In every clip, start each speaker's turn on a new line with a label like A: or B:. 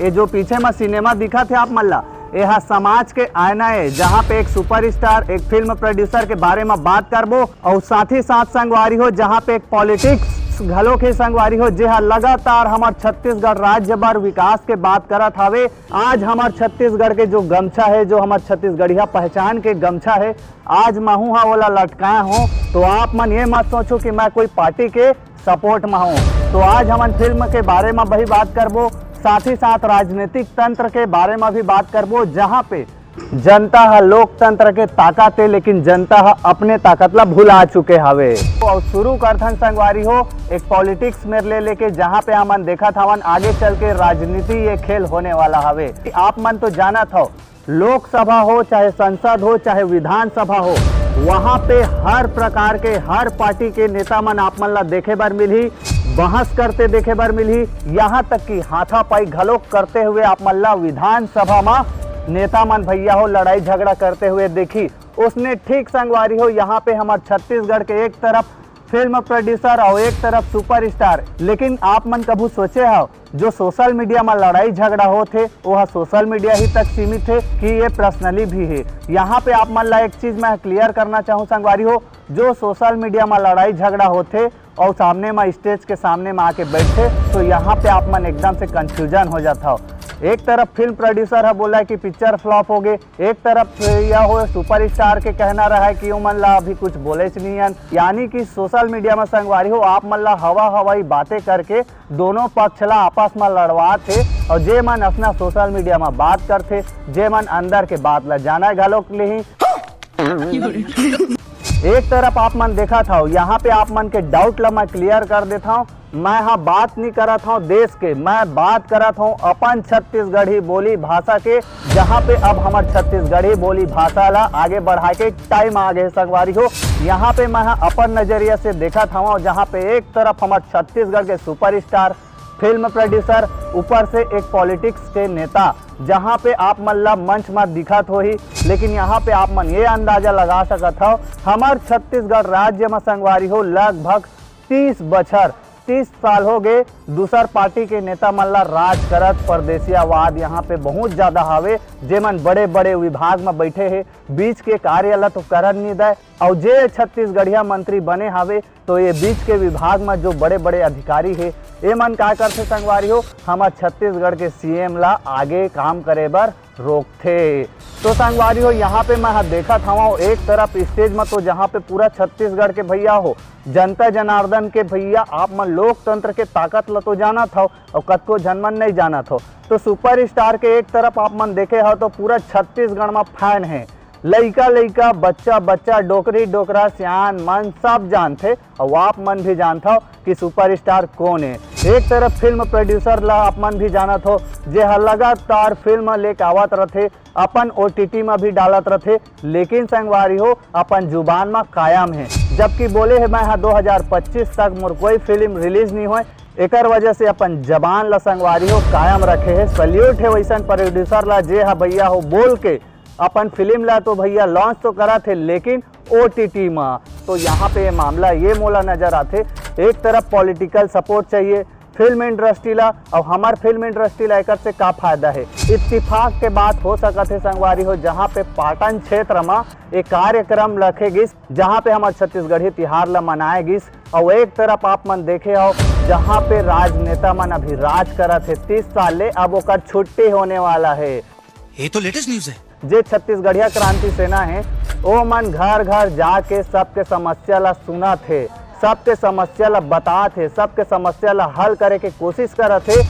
A: ये जो पीछे में सिनेमा दिखा थे आप मल्ला, यह समाज के आईना है, जहाँ पे एक सुपरस्टार एक फिल्म प्रोड्यूसर के बारे में बात करबो और साथ ही साथ संगवारी हो जहाँ पे एक पॉलिटिक्स घलो के संगवारी हो जे लगातार हमार छत्तीसगढ़ राज्य भर विकास के बात करत हवे। आज हमार छत्तीसगढ़ के जो गमछा है, जो हमार छत्तीसगढ़िया पहचान के गमछा है, आज महू हा वाला लटकाया हूँ। तो आप मन ये मत सोचो कि मैं कोई पार्टी के सपोर्ट में हूँ। तो आज हम फिल्म के बारे में भी बात करबो, साथ ही साथ राजनीतिक तंत्र के बारे में भी बात करबो, जहाँ पे जनता है लोकतंत्र के ताकत है, लेकिन जनता है अपने ताकत ला भुला चुके हवे। और शुरू करथन संगवारी हो एक पॉलिटिक्स में लेके, जहाँ पे हमन देखा था आगे चल के राजनीति ये खेल होने वाला हवे। आप मन तो जाना था लोकसभा हो चाहे संसद हो चाहे विधानसभा हो, वहाँ पे हर प्रकार के हर पार्टी के नेता मन आप मन ला देखे बर मिली, बहस करते देखे बर मिली, यहाँ तक कि हाथापाई घलोक करते हुए आप मन ला विधानसभा में नेता मन भैया हो लड़ाई झगड़ा करते हुए देखी। उसने ठीक संगवारी हो यहाँ पे हमारे छत्तीसगढ़ के एक तरफ फिल्म प्रोड्यूसर और एक तरफ सुपरस्टार, लेकिन आप मन कभू सोचे हो जो सोशल मीडिया में लड़ाई झगड़ा होते वह सोशल मीडिया ही तक सीमित है कि ये पर्सनली भी है। यहाँ पे आप मन ला एक चीज मैं क्लियर करना चाहूँ संगवारी हो, जो सोशल मीडिया में लड़ाई झगड़ा होते और सामने में स्टेज के सामने में आके बैठे, तो यहाँ पे आप मन एकदम से कंफ्यूजन हो जाता हो। एक तरफ फिल्म प्रोड्यूसर है बोला कि पिक्चर फ्लॉप हो गए, एक तरफ यह हो सुपरस्टार के कहना रहा है कि मन ला अभी कुछ बोले नहीं है। यानी कि सोशल मीडिया में संगवारी हो आप मन ला हवाई बातें करके दोनों पक्ष ला आपस में लड़वा थे, और जे मन अपना सोशल मीडिया में बात करते, जे मन अंदर के बात ला जाना घलोक ले ही। एक तरफ आप मन देखा था, यहाँ पे आप मन के डाउट ला मैं क्लियर कर देता हूँ। मैं यहाँ बात नहीं करत हूँ देश के, मैं बात करत हूँ अपन छत्तीसगढ़ी बोली भाषा के, जहाँ पे अब हमारे छत्तीसगढ़ी बोली भाषा ला आगे बढ़ा के टाइम आ गए संगवारी हो। यहाँ पे मैं अपन नजरिया से देखा था, जहाँ पे एक तरफ हमारे छत्तीसगढ़ के सुपरस्टार फिल्म प्रोड्यूसर, ऊपर से एक पॉलिटिक्स के नेता, जहाँ पे आप मन ला मंच में दिखत हो ही, लेकिन यहाँ पे आप मन ये अंदाजा लगा सकत हो हमार छत्तीसगढ़ राज्य में संगवारी हो लगभग 30 साल हो गए दूसर पार्टी के नेता मन ला राज करत। परदेसियावाद यहाँ पे बहुत ज्यादा हावे, जे मन बड़े बड़े विभाग में बैठे है, बीच के कार्यालय तो करन नहीं दे, और जे छत्तीसगढ़िया मंत्री बने हावे तो ये बीच के विभाग में जो बड़े बड़े अधिकारी है, ये मन का करते संगवारी हो हमारे छत्तीसगढ़ के सीएम ला आगे काम करे बर रोकते। तो संगवारी हो यहाँ पे मैं देखा था एक तरफ स्टेज में, तो जहाँ पे पूरा छत्तीसगढ़ के भैया हो जनता जनार्दन के भैया आप मन लोकतंत्र के ताकत ला तो जाना था और कतको जनमन नहीं जाना था। तो सुपरस्टार के एक तरफ आप मन देखे हो तो पूरा छत्तीसगढ़ में फैन है, लइका बच्चा डोकरी डोकरा सियान मन सब जानते, और आप मन भी जानता हो कि सुपरस्टार कौन है। एक तरफ फिल्म प्रोड्यूसर ला आप मन भी जानत हो जे लगातार फिल्म लेके आवत रथे, अपन OTT में भी डालत रथे, लेकिन संगवारी हो अपन जुबान में कायम है। जबकि बोले है मैं 2025 तक मोर कोई फिल्म रिलीज नहीं हुए, एकर वजह से अपन जबान ला संगवारी हो कायम रखे है। सल्यूट है वैसन प्रोड्यूसर ला जे हा भैया हो बोल के अपन फिल्म ला तो भैया लॉन्च तो करा थे, लेकिन OTT में। तो यहाँ पे ये मामला ये मोला नजर आते, एक तरफ पॉलिटिकल सपोर्ट चाहिए फिल्म इंडस्ट्री ला, और हमार फिल्म इंडस्ट्री ला एक से का फायदा है। इत्तेफाक के बात हो सकत है संगवारी हो, जहाँ पे पाटन क्षेत्र में एक कार्यक्रम रखे गिस, जहाँ पे हमारे छत्तीसगढ़ी तिहार ला मनाए गिस, और एक तरफ आप मन देखे हो जहाँ पे राजनेता मन अभी राज करत है 30 साल ले, अब ओकर छुट्टी होने वाला है।
B: ये तो लेटेस्ट न्यूज है।
A: जे छत्तीसगढ़िया क्रांति सेना है वो मन घर घर जाके सबके समस्या ला सुना थे, सबके समस्या ला बता थे, सबके समस्या ला हल करे के कोशिश करत थे।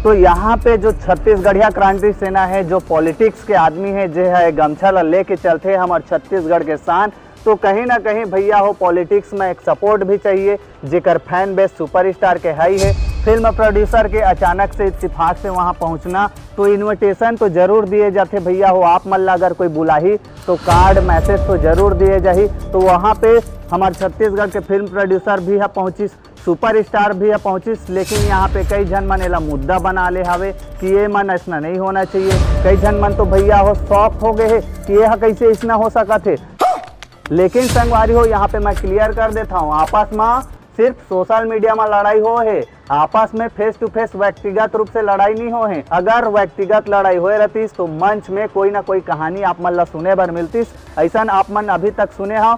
A: तो यहाँ पे जो छत्तीसगढ़िया क्रांति सेना है, जो पॉलिटिक्स के आदमी है, जो है गमछा ला लेके चलते हमारे छत्तीसगढ़ के शान, तो कहीं ना कहीं भैया हो पॉलिटिक्स में एक सपोर्ट भी चाहिए, जेकर फैन बेस सुपरस्टार के हाई है। फिल्म प्रोड्यूसर के अचानक से इत्तेफाक से वहां पहुंचना, तो इनविटेशन तो जरूर दिए जाते भैया हो, आप मन ला अगर कोई बुलाही तो कार्ड मैसेज तो जरूर दिए जाही। तो वहां पे हमारे छत्तीसगढ़ के फिल्म प्रोड्यूसर भी है पहुंचिस, सुपरस्टार भी है पहुंचिस, लेकिन यहाँ पे कई जन मन एला मुद्दा बना ले हवे कि ये मन ऐसा नहीं होना चाहिए। कई जन मन तो भैया हो शौक हो गए है कि यह कैसे इसना हो सका थे। लेकिन संगवारी हो यहाँ पे मैं क्लियर कर देता हूँ, आपस में सिर्फ सोशल मीडिया में लड़ाई हो है, आपस में फेस टू फेस व्यक्तिगत रूप से लड़ाई नहीं हो है। अगर व्यक्तिगत लड़ाई हो रहती तो मंच में कोई ना कोई कहानी आप मन ला सुने बर मिलती, ऐसा आप मन अभी तक सुने हो।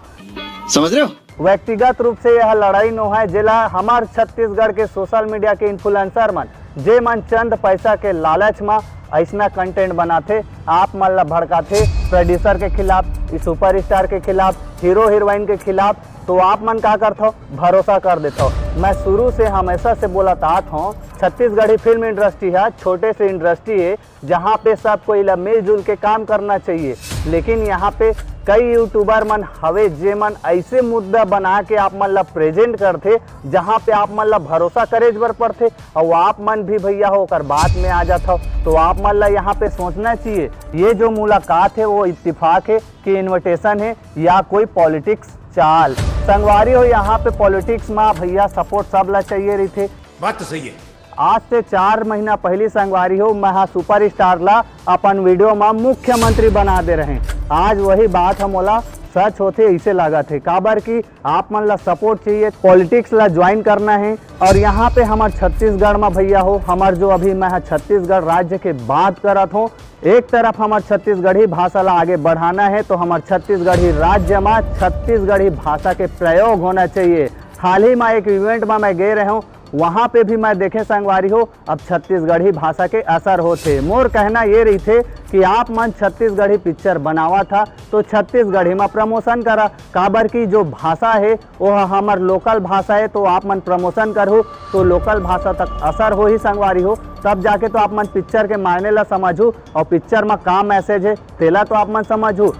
B: समझ रहे हो?
A: व्यक्तिगत रूप से यह लड़ाई नो है, जिला हमार छत्तीसगढ़ के सोशल मीडिया के इन्फ्लुएंसर मन जे मन चंद पैसा के लालच में ऐसा कंटेंट बनाते, आप मन ला भड़काते प्रोड्यूसर के खिलाफ, सुपरस्टार के खिलाफ, हीरो हीरोइन के खिलाफ, तो आप मन क्या करते हो, भरोसा कर देते हो। मैं शुरू से हमेशा से बोला तात हूँ, छत्तीसगढ़ी फिल्म इंडस्ट्री है छोटे से इंडस्ट्री है जहाँ पे सब कोई मिलजुल के काम करना चाहिए, लेकिन यहाँ पे कई यूट्यूबर मन हवे जे मन ऐसे मुद्दा बना के आप मन ला प्रेजेंट करते जहाँ पे आप मन ला भरोसा करे बर पड़ते, और आप मन भी भैया होकर बात में आ जाता हो। तो आप मन ला यहाँ पे सोचना चाहिए ये जो मुलाकात है वो इत्तेफाक है कि इन्विटेशन है या कोई पॉलिटिक्स चाल। संगवारी हो यहाँ पे पॉलिटिक्स में भैया सपोर्ट सब ला चाहिए रही थे।
B: बात तो सही है।
A: आज से 4 महीना पहली संगवारी हो मैं सुपरस्टार ला अपन वीडियो में मुख्यमंत्री बना दे रहे। आज वही बात हम बोला सच होते ऐसे लगा थे, काबर की आप मन ला सपोर्ट चाहिए, पॉलिटिक्स ला ज्वाइन करना है। और यहाँ पे हमारे छत्तीसगढ़ में भैया हो, हमार जो अभी मैं छत्तीसगढ़ राज्य के बात करत हूँ, एक तरफ हमारे छत्तीसगढ़ी भाषा ला आगे बढ़ाना है तो हमारे छत्तीसगढ़ी राज्य में छत्तीसगढ़ी भाषा के प्रयोग होना चाहिए। हाल ही में एक इवेंट में मैं गए रहा हूँ, वहाँ पे भी मैं देखे संगवारी हो अब छत्तीसगढ़ी भाषा के असर होते। मोर कहना ये रही थे कि आप मन छत्तीसगढ़ी पिक्चर बनावा था तो छत्तीसगढ़ी में प्रमोशन करा, काबर की जो भाषा है वो हमार लोकल भाषा है, तो आप मन प्रमोशन करो तो लोकल भाषा तक असर हो ही संगवारी हो, तब जाके तो आप मन पिक्चर के मायने ला समझू और पिक्चर में का मैसेज है तेला तो आप मन समझू।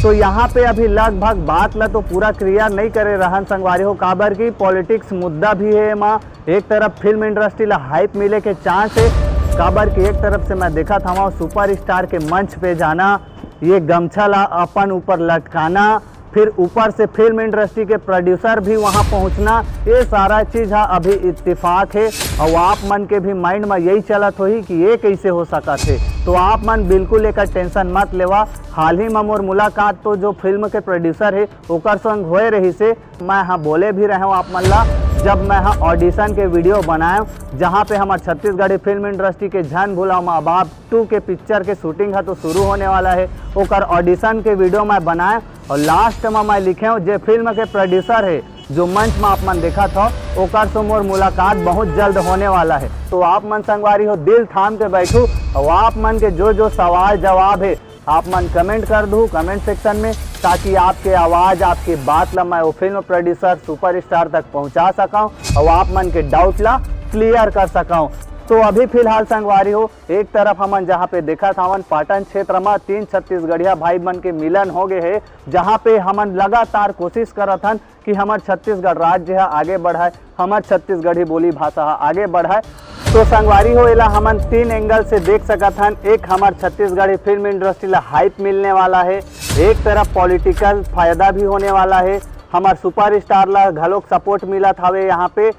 A: तो यहाँ पे अभी लगभग बात ला तो पूरा क्लियर नहीं करे रहन संगवारी हो, काबर की पॉलिटिक्स मुद्दा भी है माँ। एक तरफ फिल्म इंडस्ट्री ला हाइप मिले के चांस है, काबर की एक तरफ से मैं देखा था वहाँ सुपरस्टार के मंच पे जाना, ये गमछा ला अपन ऊपर लटकाना, फिर ऊपर से फिल्म इंडस्ट्री के प्रोड्यूसर भी वहाँ पहुँचना, ये सारा चीज़ है अभी इत्तेफाक है। और आप मन के भी माइंड में यही चलत हो ही कि ये कैसे हो सका थे, तो आप मन बिल्कुल एक टेंशन मत लेवा। हाल ही में मोर मुलाकात तो जो फिल्म के प्रोड्यूसर है ओकर संग होए रही से, मैं हाँ बोले भी रहे हूँ आप मन ला, जब मैं हाँ ऑडिशन के वीडियो बनाए जहाँ पे हमारे छत्तीसगढ़ी फिल्म इंडस्ट्री के झन भूला माँ बाप 2 के पिक्चर के शूटिंग है तो शुरू होने वाला है, ओकर ऑडिशन के वीडियो मैं बनाए और लास्ट में मैं लिखे हूँ जे फिल्म के प्रोड्यूसर है जो मंच में आप मन देखा था ओकर से मोर मुलाकात बहुत जल्द होने वाला है। तो आप मन संगवारी हो दिल थाम के बैठू और आप मन के जो सवाल जवाब है आप मन कमेंट कर दूँ कमेंट सेक्शन में, ताकि आपके आवाज़ आपकी बात ला मैं वो फिल्म प्रोड्यूसर सुपरस्टार तक पहुंचा सकाऊं और आप मन के डाउट ला क्लियर कर सकाऊं। तो अभी फिलहाल संगवारी हो एक तरफ हमन जहाँ पे देखा था हमन पाटन क्षेत्र में 3 छत्तीसगढ़िया भाई बन के मिलन हो गए है, जहाँ पे हमन लगातार कोशिश करत हन कि हमार छत्तीसगढ़ राज्य है आगे बढ़ाए, हमार छत्तीसगढ़ी बोली भाषा आगे बढ़ाए। तो संगवारी हो इला हमन 3 एंगल से देख सकत हन, एक हमार छत्तीसगढ़ी फिल्म इंडस्ट्री ला हाइप मिलने वाला है, एक तरफ पॉलिटिकल फायदा भी होने वाला है, हमार सुपरस्टार ला घलोक सपोर्ट मिला था यहाँ पे,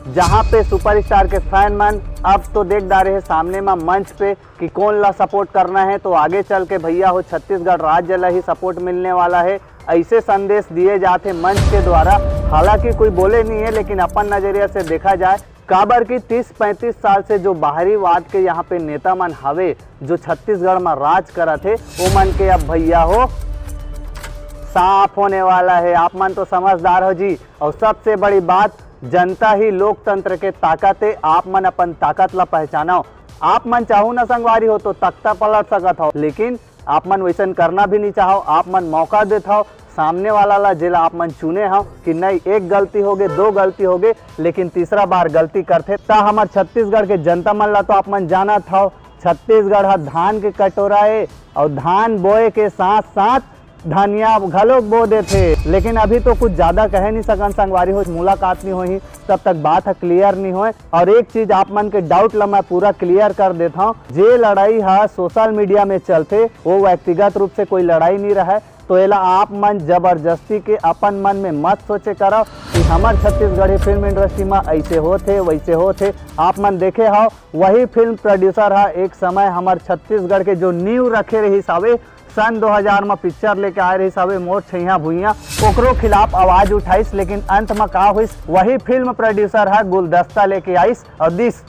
A: जहाँ पे सुपरस्टार के फैन मन अब तो देख डा रहे हैं सामने में मंच पे कि कौन ला सपोर्ट करना है, तो आगे चल के भैया हो छत्तीसगढ़ राज्य ला ही सपोर्ट मिलने वाला है। ऐसे संदेश दिए जाते मंच के द्वारा, हालांकि कोई बोले नहीं है लेकिन अपन नजरिया से देखा जाए, काबर की 30-35 साल से जो बाहरी वाद के यहाँ पे नेता मन हवे जो छत्तीसगढ़ में राज करा थे वो मन के अब भैया हो साफ होने वाला है। आप मन तो समझदार हो जी, और सबसे बड़ी बात जनता ही लोकतंत्र के ताकत है, आप मन अपन ताकत ला पहचानो। आप मन चाहो ना संगवारी हो तो तख्ता पलट सकत हो, लेकिन आप मन वैसन करना भी नहीं चाहो, आप मन मौका देता हो सामने वाला ला जिला आप मन चुने हो कि नहीं एक गलती हो गए 2 गलती हो गए लेकिन तीसरा बार गलती करते ता हमार छत्तीसगढ़ के जनता मन ला तो आप मन जाना था छत्तीसगढ़ है धान के कटोरा है, और धान बोए के साथ साथ धनिया घलोक बो देते, लेकिन अभी तो कुछ ज्यादा कह नहीं सकन संगवारी हो, मुलाकात नहीं हुई तब तक बात है क्लियर नहीं हुए। और एक चीज आप मन के डाउट ला मैं पूरा क्लियर कर देता हूँ, जे लड़ाई है सोशल मीडिया में चलते वो व्यक्तिगत रूप से कोई लड़ाई नहीं रहा है, तो एला आप मन जबरदस्ती के अपन मन में मत सोचे करो कि हमार छत्तीसगढ़ी फिल्म इंडस्ट्री में ऐसे होते वैसे होते। आप मन देखे हो वही फिल्म प्रोड्यूसर है एक समय हमार छत्तीसगढ़ के जो नींव रखे रही सावे सन 2000 में पिक्चर लेके आए रही सबे मोर छैया भुइया, ओकरो खिलाफ आवाज उठाइस, लेकिन अंत में का हुई, वही फिल्म प्रोड्यूसर है गुलदस्ता लेके आइस और दिस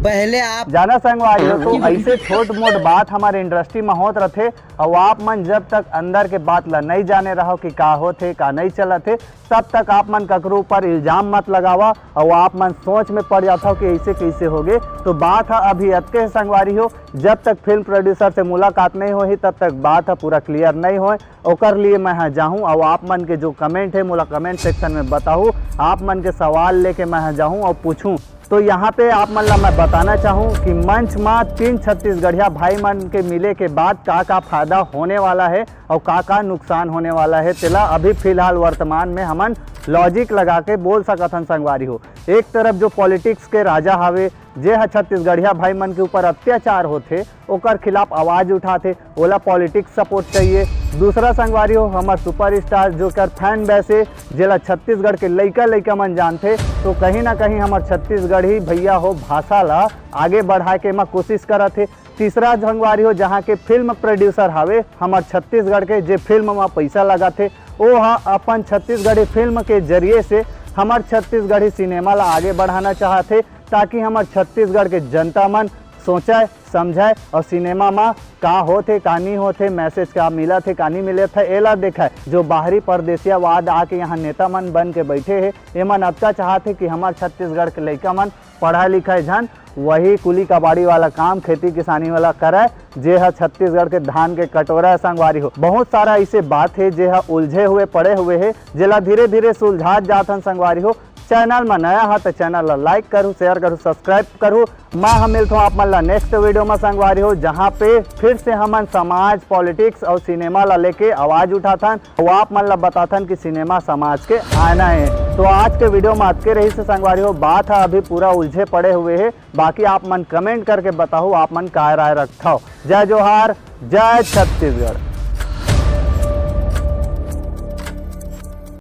C: पहले आप
A: जाना संगवारी हो। तो ऐसे छोट मोट बात हमारे इंडस्ट्री में होत रथे और आप मन जब तक अंदर के बात ला नहीं जाने रहो कि का होते का नहीं चलत है, तब तक आप मन ककरो ऊपर इल्जाम मत लगावा और आप मन सोच में पड़ जाता हो कि ऐसे कैसे हो गए। तो बात है अभी अतके संगवारी हो, जब तक फिल्म प्रोड्यूसर से मुलाकात नहीं होही तब तक बात है पूरा क्लियर नहीं हो। ओकर लिए मैं यहाँ जाऊँ और आप मन के जो कमेंट है मोला कमेंट सेक्शन में बताऊँ, आप मन के सवाल लेके मैं यहाँ जाऊँ और पूछूँ। तो यहाँ पे आप मन ला मैं बताना चाहूँ कि मंच में 3 छत्तीसगढ़िया भाई मन के मिले के बाद का फायदा होने वाला है और का नुकसान होने वाला है, तेला अभी फिलहाल वर्तमान में हमन लॉजिक लगा के बोल सकथन संगवारी हो। एक तरफ जो पॉलिटिक्स के राजा हावे जे ह छत्तीसगढ़िया भाई मन के ऊपर अत्याचार होते ओकर खिलाफ आवाज उठाते, ओला पॉलिटिक्स सपोर्ट चाहिए। दूसरा संगवारी हो हमार सुपरस्टार जो कर फैन बैसे जेला छत्तीसगढ़ के लइका मन जानते, तो कहीं ना कहीं हमार छत्तीसगढ़ी भैया हो भाषा ला आगे बढ़ाए के मैं कोशिश करत है। तीसरा संगवारी हो जहाँ के फिल्म प्रोड्यूसर हावे हमार छत्तीसगढ़ के जे फिल्म में पैसा लगाते, वो हाँ अपन छत्तीसगढ़ी फिल्म के जरिए से हमार छत्तीसगढ़ी सिनेमा ला आगे बढ़ाना चाहते, ताकि हमार छत्तीसगढ़ के जनता मन सोचाए समझाए और सिनेमा में का होते का नहीं होते, मैसेज का मिला थे का नहीं मिले थे, एला देखा है। जो बाहरी परदेसियावाद आके यहाँ नेता मन बन के बैठे हैं, ये मन अतका चाहते कि हमार छत्तीसगढ़ के लड़का मन पढ़ा लिखा जन वही कुली कबाड़ी वाला काम खेती किसानी वाला करे, जे है छत्तीसगढ़ के धान के कटोरा संगवारी हो। बहुत सारा ऐसे बात है जे है उलझे हुए पड़े हुए है, जेला धीरे धीरे सुलझात जाथन संगवारी हो। चैनल में नया है तो चैनल ला लाइक करूँ, शेयर करूँ, सब्सक्राइब करूँ। मैं हम मिलता हूँ आप मन ला नेक्स्ट वीडियो में संगवारी हो, जहाँ पे फिर से हमन समाज पॉलिटिक्स और सिनेमा ला लेके आवाज उठाथन, वो आप मन ला बताथन कि सिनेमा समाज के आना है। तो आज के वीडियो में अतके रही से संगवारी हो, बात है अभी पूरा उलझे पड़े हुए है। बाकी आप मन कमेंट करके बताओ आप मन का राय रखा हो। जय जोहार, जय छत्तीसगढ़।